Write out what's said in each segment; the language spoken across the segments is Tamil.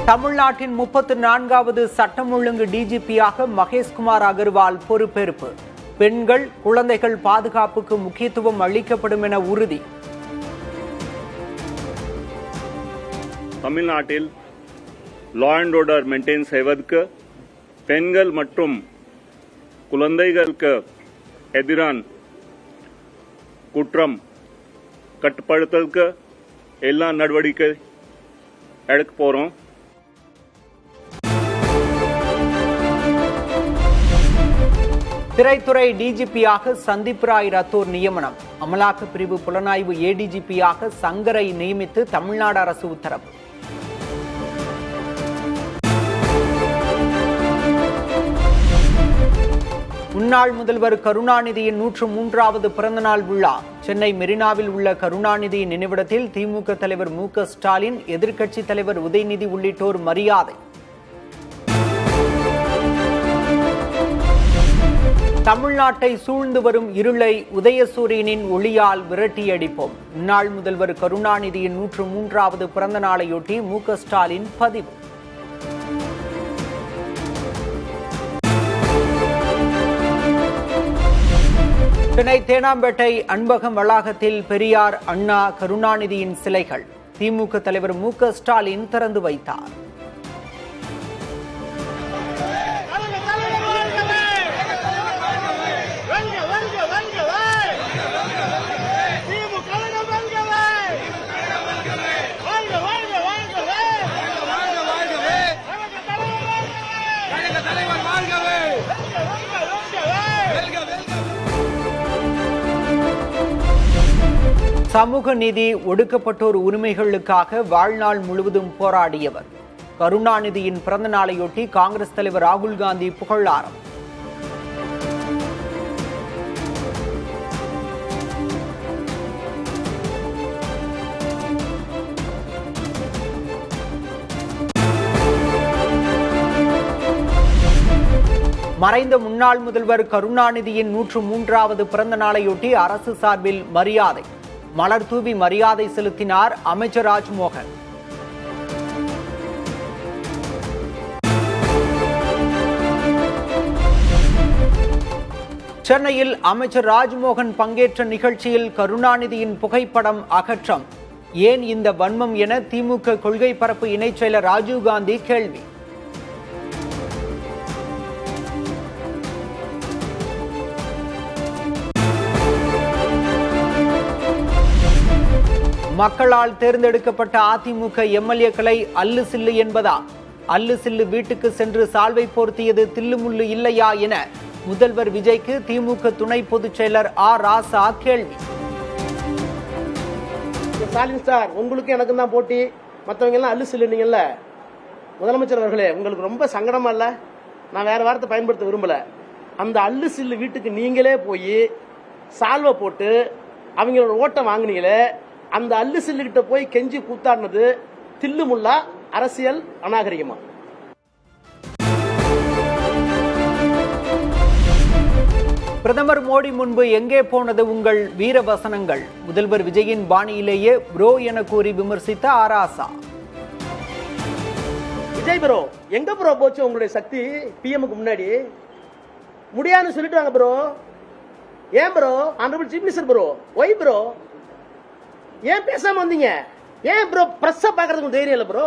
தமிழ்நாட்டின் 34வது சட்டம் ஒழுங்கு டிஜிபியாக மகேஷ்குமார் அகர்வால் பொறுப்பேற்பு. பெண்கள், குழந்தைகள் பாதுகாப்புக்கு முக்கியத்துவம் அளிக்கப்படும் என உறுதி. தமிழ்நாட்டில் லா அண்ட் ஆர்டர் மெயின்டைன் செய்வதற்கு பெண்கள் மற்றும் குழந்தைகளுக்கு எதிரான குற்றம் கட்டுப்படுத்துவதற்கு எல்லா நடவடிக்கை எடுக்க போறோம். திரைத்துறை டிஜிபியாக சந்தீப் ராய் ரத்தோர் நியமனம். அமலாக்க பிரிவு புலனாய்வு ஏடிஜிபியாக சங்கரை நியமித்து தமிழ்நாடு அரசு உத்தரவு. முன்னாள் முதல்வர் கருணாநிதியின் 103வது பிறந்தநாள் விழா. சென்னை மெரினாவில் உள்ள கருணாநிதி நினைவிடத்தில் திமுக தலைவர் மு.க. ஸ்டாலின், எதிர்க்கட்சித் தலைவர் உதயநிதி உள்ளிட்டோர் மரியாதை. தமிழ்நாட்டை சூழ்ந்து வரும் இருளை உதயசூரியனின் ஒளியால் விரட்டியடிப்போம். முன்னாள் முதல்வர் கருணாநிதியின் 103வது பிறந்த நாளையொட்டி மு.க. ஸ்டாலின் பதிவு. சென்னை தேனாம்பேட்டை அன்பகம் வளாகத்தில் பெரியார், அண்ணா, கருணாநிதியின் சிலைகள் திமுக தலைவர் மு.க. ஸ்டாலின் திறந்து வைத்தார். சமூக நீதி, ஒடுக்கப்பட்டோர் உரிமைகளுக்காக வாழ்நாள் முழுவதும் போராடியவர். கருணாநிதியின் பிறந்த நாளையொட்டி காங்கிரஸ் தலைவர் ராகுல் காந்தி புகழாரம். மறைந்த முன்னாள் முதல்வர் கருணாநிதியின் 103வது பிறந்த நாளையொட்டி அரசு சார்பில் மரியாதை. மலர் தூவி மரியாதை செலுத்தினார் அமைச்சர் ராஜ்மோகன். சென்னையில் அமைச்சர் ராஜ்மோகன் பங்கேற்ற நிகழ்ச்சியில் கருணாநிதியின் புகைப்படம் அகற்றம். ஏன் இந்த வன்மம் என திமுக கொள்கை பரப்பு இணைச் செயலர் ராஜீவ்காந்தி கேள்வி. மக்களால் தேர்ந்தெடுக்கப்பட்ட அதிமுக எம்எல்ஏக்களை அல்லு சில்லு என்பதா? அல்லு சில்லு வீட்டுக்கு சென்று சால்வை போர்த்தியது தில்லுமுள்ளு இல்லையா என முதல்வர் விஜய்க்கு திமுக துணை பொதுச் செயலர் ஆர் ராசா கேள்வி. ஸ்டாலின் சார், உங்களுக்கு எனக்கு தான் போட்டி, மற்றவங்க எல்லாம் அல்லு சில்லுனீங்கல்ல. முதலமைச்சர் அவர்களே, உங்களுக்கு ரொம்ப சங்கடமா இல்ல? நான் வேற வார்த்தை பயன்படுத்த விரும்பல. அந்த அல்லு சில்லு வீட்டுக்கு நீங்களே போய் சால்வை போட்டு அவங்களோட ஓட்டை வாங்கினீங்களே, அந்த அல்லு சில்லுகிட்ட போய் கெஞ்சி கூத்தாடினது தில்லுமுல்லா அரசியல் அநாகரிகமா? பிரதமர் மோடி முன்பு எங்கே போனது உங்கள் வீர வசனங்கள்? முதல்வர் விஜயின் பாணியிலேயே ப்ரோ என கூறி விமர்சித்த ஆராசா. விஜய் ப்ரோ, எங்க ப்ரோ போச்சு உங்களுடைய சக்தி? பிஎம்க்கு முன்னாடி முடியாதுன்னு சொல்லிட்டு வாங்க ப்ரோ. ஏன் bro? Honourable chief minister bro, why bro ஏன் பேசாம வந்தீங்க? ஏன் ப்ரோ பிரஸ் பாக்குறதுக்கு தைரியம் இல்ல ப்ரோ?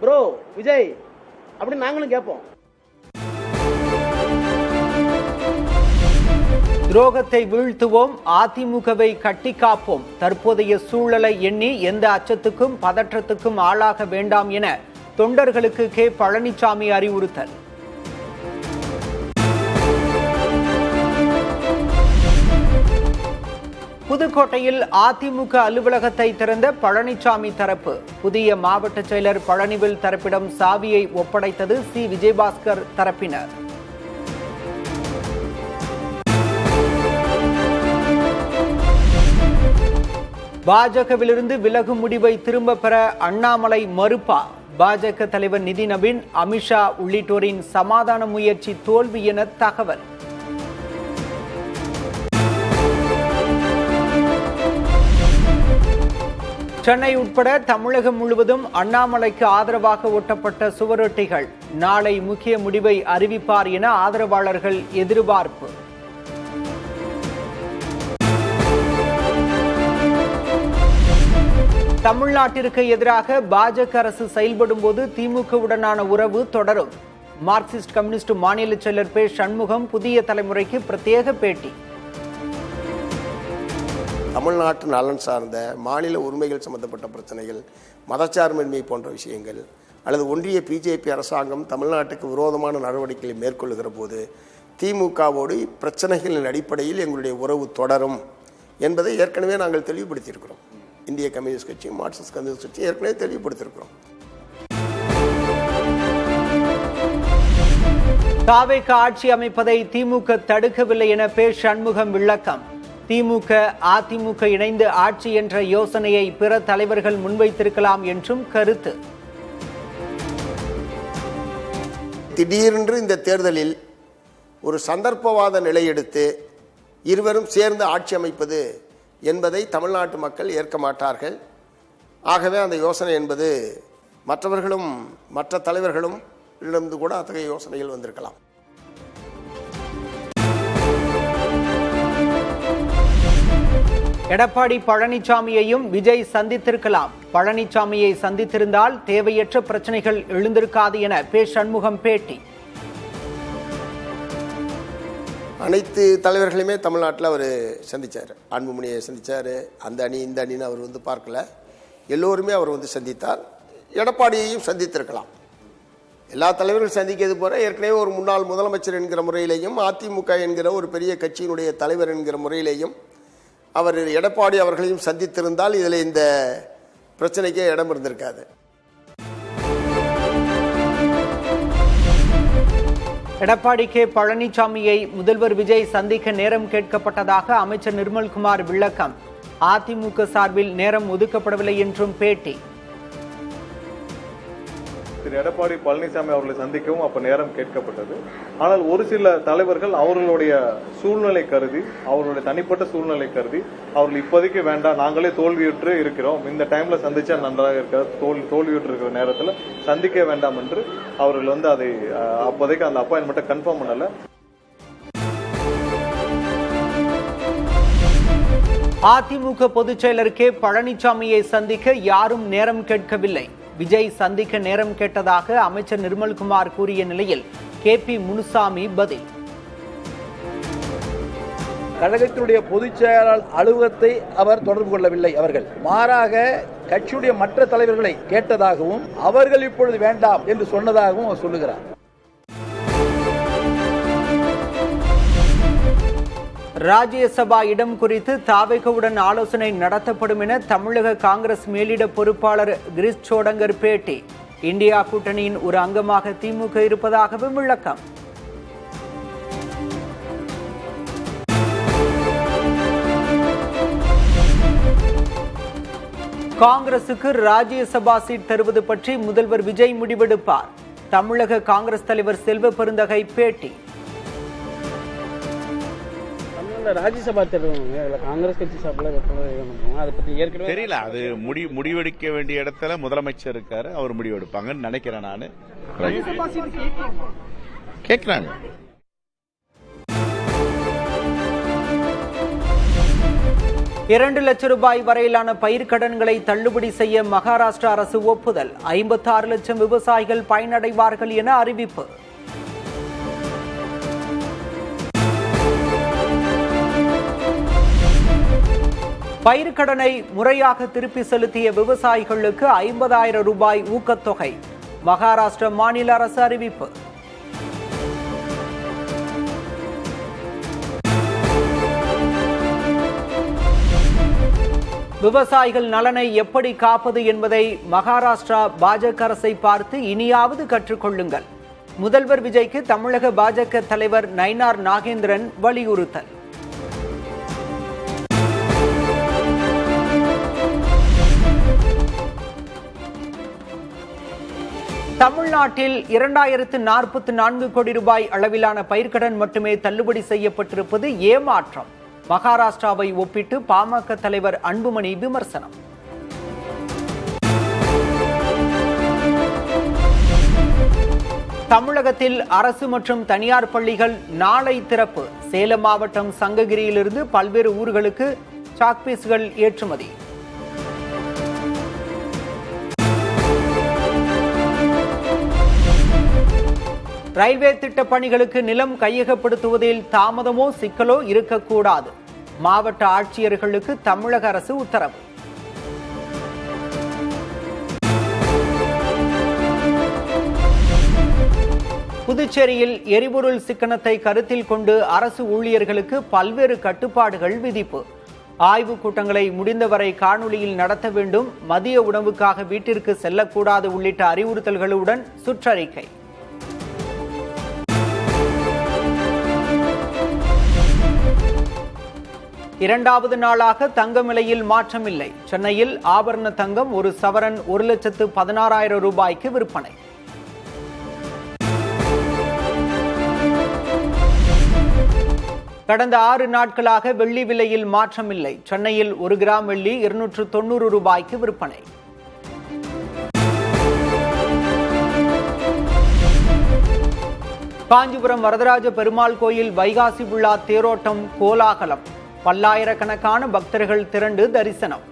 ப்ரோ விஜய் அப்படின்னு நாங்களும் கேட்போம். துரோகத்தை வீழ்த்துவோம், அதிமுகவை கட்டி காப்போம். தற்போதைய சூழலை எண்ணி எந்த அச்சத்துக்கும் பதற்றத்துக்கும் ஆளாக வேண்டாம் என தொண்டர்களுக்கு கே. பழனிசாமி அறிவுறுத்தல். புதுக்கோட்டையில் அதிமுக அலுவலகத்தை திறந்த பழனிசாமி தரப்பு. புதிய மாவட்ட செயலர் பழனிவேல் தரப்பிடம் சாவியை ஒப்படைத்தது சி. விஜயபாஸ்கர் தரப்பினர். பாஜகவிலிருந்து விலகும் முடிவை திரும்ப பெற அண்ணாமலை மறுப்பா? பாஜக தலைவர் நிதி நவீன், அமித்ஷா உள்ளிட்டோரின் சமாதான முயற்சி தோல்வி என தகவல். சென்னை உட்பட தமிழகம் முழுவதும் அண்ணாமலைக்கு ஆதரவாக ஒட்டப்பட்ட சுவரொட்டிகள். நாளை முக்கிய முடிவை அறிவிப்பார் என ஆதரவாளர்கள் எதிர்பார்ப்பு. தமிழ்நாட்டிற்கு எதிராக பாஜக அரசு செயல்படும் போது திமுகவுடனான உறவு தொடரும். மார்க்சிஸ்ட் கம்யூனிஸ்ட் மாநில செயலர் பே. சண்முகம் புதிய தலைமுறைக்கு பிரத்யேக பேட்டி. தமிழ்நாட்டு நலன் சார்ந்த மாநில உரிமைகள் சம்பந்தப்பட்ட பிரச்சனைகள், மதச்சார்பின்மை போன்ற விஷயங்கள், அல்லது ஒன்றிய பிஜேபி அரசாங்கம் தமிழ்நாட்டுக்கு விரோதமான நடவடிக்கைகளை மேற்கொள்ளுகிற போது திமுகவோடு பிரச்சனைகளின் அடிப்படையில் எங்களுடைய உறவு தொடரும் என்பதை ஏற்கனவே நாங்கள் தெளிவுபடுத்தியிருக்கிறோம். இந்திய கம்யூனிஸ்ட் கட்சி, மார்க்சிஸ்ட் கம்யூனிஸ்ட் கட்சி ஏற்கனவே தெளிவுபடுத்தியிருக்கிறோம். தாவேக ஆட்சி அமைப்பதை திமுக தடுக்கவில்லை என பே. சண்முகம் விளக்கம். திமுக அதிமுக இணைந்து ஆட்சி என்ற யோசனையை பிற தலைவர்கள் முன்வைத்திருக்கலாம் என்றும் கருத்து. திடீரென்று இந்த தேர்தலில் ஒரு சந்தர்ப்பவாத நிலை எடுத்து இருவரும் சேர்ந்து ஆட்சி அமைப்பது என்பதை தமிழ்நாட்டு மக்கள் ஏற்க மாட்டார்கள். ஆகவே அந்த யோசனை என்பது மற்றவர்களும் மற்ற தலைவர்களும் இருந்து கூட அத்தகைய யோசனைகள் வந்திருக்கலாம். எடப்பாடி பழனிசாமியையும் விஜய் சந்தித்திருக்கலாம். பழனிசாமியை சந்தித்திருந்தால் தேவையற்ற பிரச்சனைகள் எழுந்திருக்காது என பே. சண்முகம் பேட்டி. அனைத்து தலைவர்களையுமே தமிழ்நாட்டில் அவர் சந்தித்தார். அன்புமணியை சந்தித்தார். அந்த அணி இந்த அணின்னு அவர் பார்க்கல. எல்லோருமே அவர் சந்தித்தார். எடப்பாடியையும் சந்தித்திருக்கலாம். எல்லா தலைவர்களும் சந்திக்கிறது போல ஏற்கனவே ஒரு முன்னாள் முதலமைச்சர் என்கிற முறையிலேயும் அதிமுக என்கிற ஒரு பெரிய கட்சியினுடைய தலைவர் என்கிற முறையிலேயும் அவர் எடப்பாடி அவர்களையும் சந்தித்திருந்தால் இதில் இந்த பிரச்சனைக்கே இடம் இருந்திருக்காது. எடப்பாடி கே. பழனிசாமியை முதல்வர் விஜய் சந்திக்க நேரம் கேட்கப்பட்டதாக அமைச்சர் நிர்மல்குமார் விளக்கம். அதிமுக சார்பில் நேரம் ஒதுக்கப்படவில்லை என்றும் பேட்டி. திரு எடப்பாடி பழனிசாமி அவர்களை சந்திக்கவும் அப்ப நேரம் கேட்கப்பட்டது. ஆனால் ஒரு சில தலைவர்கள் அவர்களுடைய சூழ்நிலை கருதி, அவர்களுடைய தனிப்பட்ட சூழ்நிலை கருதி அவர்கள் இப்போதைக்கு வேண்டாம், நாங்களே தோல்வியுற்று இருக்கிறோம், இந்த டைம்ல சந்திச்சா நன்றாக இருக்கிற தோல்வியுற்று இருக்கிற நேரத்தில் சந்திக்க வேண்டாம் என்று அவர்கள் அதை அப்போதைக்கு அந்த அப்பாயின்மெண்ட்டை கன்ஃபார்ம் பண்ணல. அதிமுக பொதுச் செயலர் கே. பழனிசாமியை சந்திக்க யாரும் நேரம் கேட்கவில்லை. விஜய் சந்திக்க நேரம் கேட்டதாக அமைச்சர் நிர்மல்குமார் கூறிய நிலையில் கே.பி. முனுசாமி பதில். கழகத்தினுடைய பொதுச் செயலாளர் அலுவலகத்தை அவர் தொடர்பு கொள்ளவில்லை. அவர்கள் மாறாக கட்சியுடைய மற்ற தலைவர்களை கேட்டதாகவும் அவர்கள் இப்பொழுது வேண்டாம் என்று சொன்னதாகவும் அவர் சொல்லுகிறார். ராஜ்யசபா இடம் குறித்து தாவேகவுடன் ஆலோசனை நடத்தப்படும் என தமிழக காங்கிரஸ் மேலிட பொறுப்பாளர் கிரீஷ் சோடங்கர் பேட்டி. இந்தியா கூட்டணியின் ஒரு அங்கமாக திமுக இருப்பதாகவும் விளக்கம். காங்கிரசுக்கு ராஜ்யசபா சீட் தருவது பற்றி முதல்வர் விஜய் முடிவெடுப்பார். தமிழக காங்கிரஸ் தலைவர் செல்வ பெருந்தகை பேட்டி. ராஜ்யசபா தேர்தல் காங்கிரஸ் கட்சி சார்பில் அதை பத்தி ஏற்கனவே தெரியல. அது முடிவெடுக்க வேண்டிய இடத்துல முதலமைச்சர் இருக்காரு, அவர் முடிவெடுப்பாங்கன்னு நினைக்கிறேன். நான் கேட்கிறாங்க. $2 லட்சம் வரையிலான பயிர்க்கடன்களை தள்ளுபடி செய்ய மகாராஷ்டிரா அரசு ஒப்புதல். 56 லட்சம் விவசாயிகள் பயனடைவார்கள் என அறிவிப்பு. பயிர்க்கடனை முறையாக திருப்பி செலுத்திய விவசாயிகளுக்கு $50,000 ஊக்கத்தொகை. மகாராஷ்டிரா மாநில அரசு அறிவிப்பு. விவசாயிகள் நலனை எப்படி காப்பது என்பதை மகாராஷ்டிரா பாஜக அரசை பார்த்து இனியாவது கற்றுக்கொள்ளுங்கள். முதல்வர் விஜய்க்கு தமிழக பாஜக தலைவர் நயினார் நாகேந்திரன் வலியுறுத்தல். தமிழ்நாட்டில் 2044 கோடி ரூபாய் அளவிலான பயிர்க்கடன் மட்டுமே தள்ளுபடி செய்யப்பட்டிருப்பது ஏமாற்றம். மகாராஷ்டிராவை ஒப்பிட்டு பாமக தலைவர் அன்புமணி விமர்சனம். தமிழகத்தில் அரசு மற்றும் தனியார் பள்ளிகள் நாளை திறப்பு. சேலம் மாவட்டம் சங்ககிரியிலிருந்து பல்வேறு ஊர்களுக்கு சாக்பீஸ்கள் ஏற்றுமதி. ரயில்வே திட்ட பணிகளுக்கு நிலம் கையகப்படுத்துவதில் தாமதமோ சிக்கலோ இருக்கக்கூடாது. மாவட்ட ஆட்சியர்களுக்கு தமிழக அரசு உத்தரவு. புதுச்சேரியில் எரிபொருள் சிக்கனத்தை கருத்தில் கொண்டு அரசு ஊழியர்களுக்கு பல்வேறு கட்டுப்பாடுகள் விதிப்பு. ஆய்வுக் கூட்டங்களை முடிந்தவரை காணொலியில் நடத்த வேண்டும், மதிய உணவுக்காக வீட்டிற்கு செல்லக்கூடாது உள்ளிட்ட அறிவுறுத்தல்களுடன் சுற்றறிக்கை. இரண்டாவது நாளாக தங்கம் விலையில் மாற்றமில்லை. சென்னையில் ஆபரண தங்கம் ஒரு சவரன் 1,16,000 ரூபாய்க்கு விற்பனை. கடந்த 6 நாட்களாக வெள்ளி விலையில் மாற்றமில்லை. சென்னையில் 1 கிராம் வெள்ளி 290 ரூபாய்க்கு விற்பனை. காஞ்சிபுரம் வரதராஜ பெருமாள் கோயில் வைகாசி விழா தேரோட்டம் கோலாகலம். பல்லாயிரக்கணக்கான பக்தர்கள் திரண்டு தரிசனம்.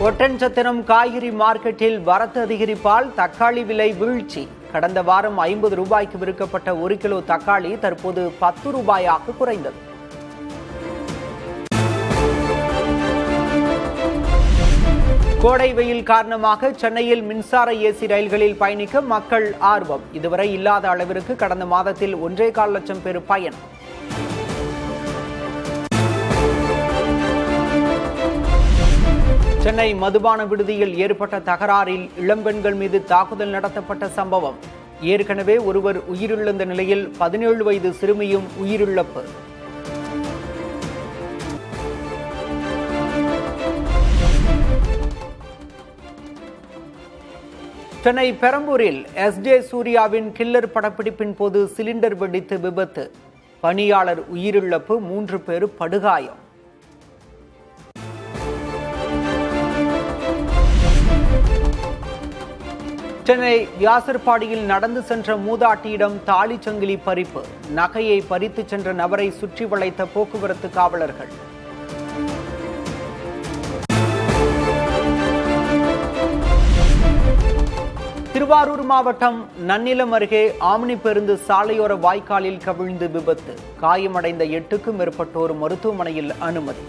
ஒட்டன்சத்திரம் காய்கறி மார்க்கெட்டில் வரத்து அதிகரிப்பால் தக்காளி விலை வீழ்ச்சி. கடந்த வாரம் 50 ரூபாய்க்கு விற்கப்பட்ட 1 கிலோ தக்காளி தற்போது 10 ரூபாயாக குறைந்தது. கோடை வெயில் காரணமாக சென்னையில் மின்சார ஏசி ரயில்களில் பயணிக்க மக்கள் ஆர்வம். இதுவரை இல்லாத அளவிற்கு கடந்த மாதத்தில் 1.25 லட்சம் பேர் பயணம். சென்னை மதுபான விடுதியில் ஏற்பட்ட தகராறில் இளம்பெண்கள் மீது தாக்குதல் நடத்தப்பட்ட சம்பவம். ஏற்கனவே ஒருவர் உயிரிழந்த நிலையில் 17 வயது சிறுமியும் உயிரிழப்பு. சென்னை பெரம்பூரில் எஸ்.ஜே. சூர்யாவின் கில்லர் படப்பிடிப்பின் போது சிலிண்டர் வெடித்து விபத்து. பணியாளர் உயிரிழப்பு, 3 பேர் படுகாயம். சென்னை வியாசர்பாடியில் நடந்து சென்ற மூதாட்டியிடம் தாலி சங்கிலி பறிப்பு. நகையை பறித்து சென்ற நபரை சுற்றி வளைத்த போக்குவரத்து காவலர்கள். திருவாரூர் மாவட்டம் நன்னிலம் அருகே ஆம்னி பேருந்து சாலையோர வாய்க்காலில் கவிழ்ந்து விபத்து. காயமடைந்த 8க்கும் மேற்பட்டோர் மருத்துவமனையில் அனுமதி.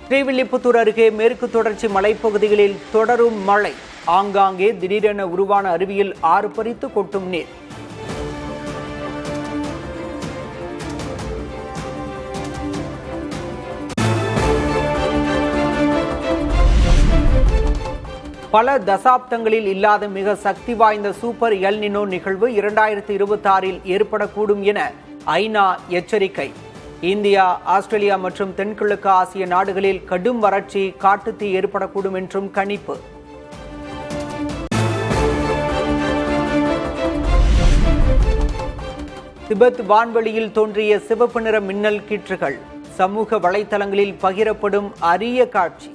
ஸ்ரீவில்லிபுத்தூர் அருகே மேற்கு தொடர்ச்சி மலைப்பகுதிகளில் தொடரும் மழை. ஆங்காங்கே திடீரென உருவான அருவியில் ஆர்ப்பரித்து கொட்டும் நீர். பல தசாப்தங்களில் இல்லாத மிக சக்தி வாய்ந்த சூப்பர் எல் நினோ நிகழ்வு 2026 ஏற்படக்கூடும் என ஐநா எச்சரிக்கை. இந்தியா, ஆஸ்திரேலியா மற்றும் தென்கிழக்கு ஆசிய நாடுகளில் கடும் வறட்சி, காட்டுத்தீ ஏற்படக்கூடும் என்றும் கணிப்பு. திபெத் வான்வெளியில் தோன்றிய சிவப்பு நிற மின்னல் கீற்றுகள். சமூக வலைதளங்களில் பகிரப்படும் அரிய காட்சி.